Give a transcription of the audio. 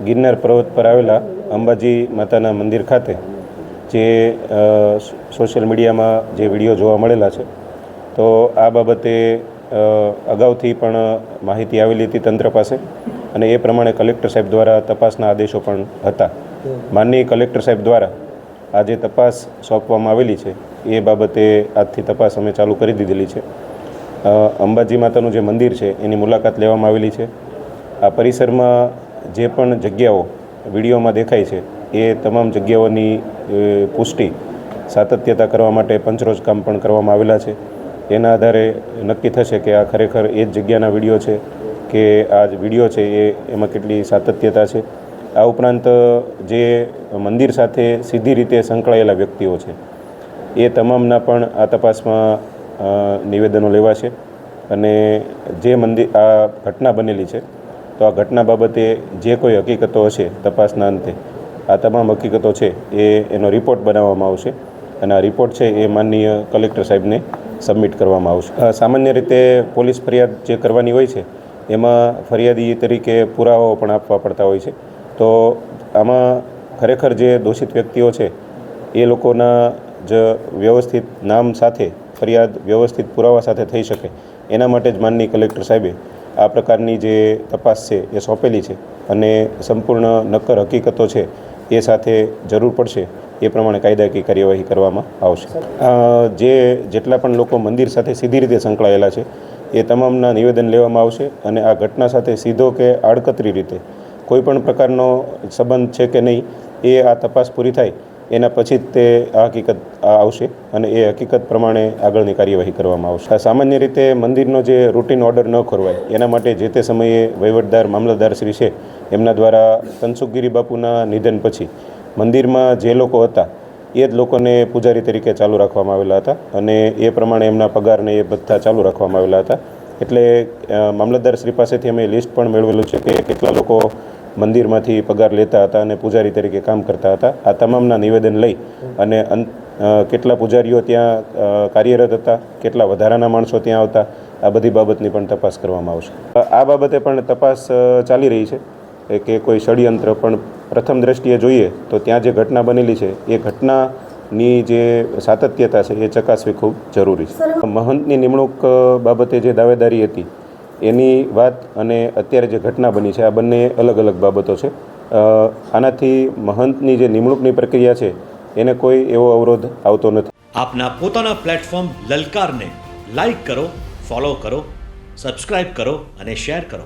ગિરનાર પર્વત પર આવેલા અંબાજી માતાના મંદિર ખાતે જે સોશિયલ મીડિયામાં જે વિડીયો જોવા મળેલા છે, તો આ બાબતે અગાઉથી પણ માહિતી આવેલી હતી તંત્ર પાસે અને એ પ્રમાણે કલેક્ટર સાહેબ દ્વારા તપાસના આદેશો પણ હતા. માનનીય કલેક્ટર સાહેબ દ્વારા આ જે તપાસ સોંપવામાં આવેલી છે એ બાબતે આજથી તપાસ અમે ચાલુ કરી દીધેલી છે. અંબાજી માતાનું જે મંદિર છે એની મુલાકાત લેવામાં આવેલી છે. આ પરિસરમાં જે પણ જગ્યાઓ વિડીયોમાં દેખાય છે એ તમામ જગ્યાઓની પુષ્ટિ સાતત્યતા કરવા માટે પંચરોજ કામ પણ કરવામાં આવેલા છે. એના આધારે નક્કી થશે કે આ ખરેખર એ જ જગ્યાના વિડીયો છે કે આ જ વિડીયો છે એમાં કેટલી સાતત્યતા છે. આ ઉપરાંત જે મંદિર સાથે સીધી રીતે સંકળાયેલા વ્યક્તિઓ છે એ તમામના પણ આ તપાસમાં નિવેદનો લેવાશે અને જે આ ઘટના બનેલી છે તો આ ઘટના બાબતે જે કોઈ હકીકતો હશે તપાસના અંતે આ તમામ હકીકતો છે એનો રિપોર્ટ બનાવવામાં આવશે અને આ રિપોર્ટ છે એ માનનીય કલેક્ટર સાહેબને સબમિટ કરવામાં આવશે. સામાન્ય રીતે પોલીસ ફરિયાદ જે કરવાની હોય છે એમાં ફરિયાદી તરીકે પુરાવાઓ પણ આપવા પડતા હોય છે. તો આમાં ખરેખર જે દોષિત વ્યક્તિઓ છે એ લોકોના જ વ્યવસ્થિત નામ સાથે ફરિયાદ વ્યવસ્થિત પુરાવા સાથે થઈ શકે એના માટે જ માનનીય કલેક્ટર સાહેબે આ પ્રકારની જે તપાસ છે એ સોંપેલી છે અને સંપૂર્ણ નક્કર હકીકતો છે એ સાથે જરૂર પડશે એ પ્રમાણે કાયદાકીય કાર્યવાહી કરવામાં આવશે. જેટલા પણ લોકો મંદિર સાથે સીધી રીતે સંકળાયેલા છે એ તમામના નિવેદન લેવામાં આવશે અને આ ઘટના સાથે સીધો કે આડકતરી રીતે કોઈ પણ પ્રકારનો સંબંધ છે કે નહીં એ આ તપાસ પૂરી થાય એના પછી જ તે આ હકીકત આવશે અને એ હકીકત પ્રમાણે આગળની કાર્યવાહી કરવામાં આવશે. સામાન્ય રીતે મંદિરનો જે રૂટીન ઓર્ડર ન ખોરવાય એના માટે જે તે સમયે વહીવટદાર મામલતદાર શ્રી છે એમના દ્વારા તનસુખગીરી બાપુના નિધન પછી મંદિરમાં જે લોકો હતા એ જ લોકોને પૂજારી તરીકે ચાલુ રાખવામાં આવેલા હતા અને એ પ્રમાણે એમના પગારને એ બધા ચાલુ રાખવામાં આવેલા હતા. એટલે મામલતદાર શ્રી પાસેથી અમે લિસ્ટ પણ મેળવેલું છે કે કેટલા લોકો મંદિરમાંથી પગાર લેતા હતા અને પૂજારી તરીકે કામ કરતા હતા. આ તમામના નિવેદન લઈ અને કેટલા પૂજારીઓ ત્યાં કાર્યરત હતા, કેટલા વધારાના માણસો ત્યાં આવતા, આ બધી બાબતની પણ તપાસ કરવામાં આવશે. આ બાબતે પણ તપાસ ચાલી રહી છે કે કોઈ ષડયંત્ર, પણ પ્રથમ દ્રષ્ટિએ જોઈએ તો ત્યાં જે ઘટના બનેલી છે એ ઘટનાની જે સાતત્યતા છે એ ચકાસવી ખૂબ જરૂરી છે. મહંતની નિમણૂક બાબતે જે દાવેદારી હતી એની વાત અને અત્યારે જે ઘટના બની છે આ બંને અલગ અલગ બાબતો છે. આનાથી મહંતની જે નિમણૂકની પ્રક્રિયા છે એને કોઈ એવો અવરોધ આવતો નથી. આપના પોતાના પ્લેટફોર્મ લલકારને લાઈક કરો, ફોલો કરો, સબસ્ક્રાઇબ કરો અને શેર કરો.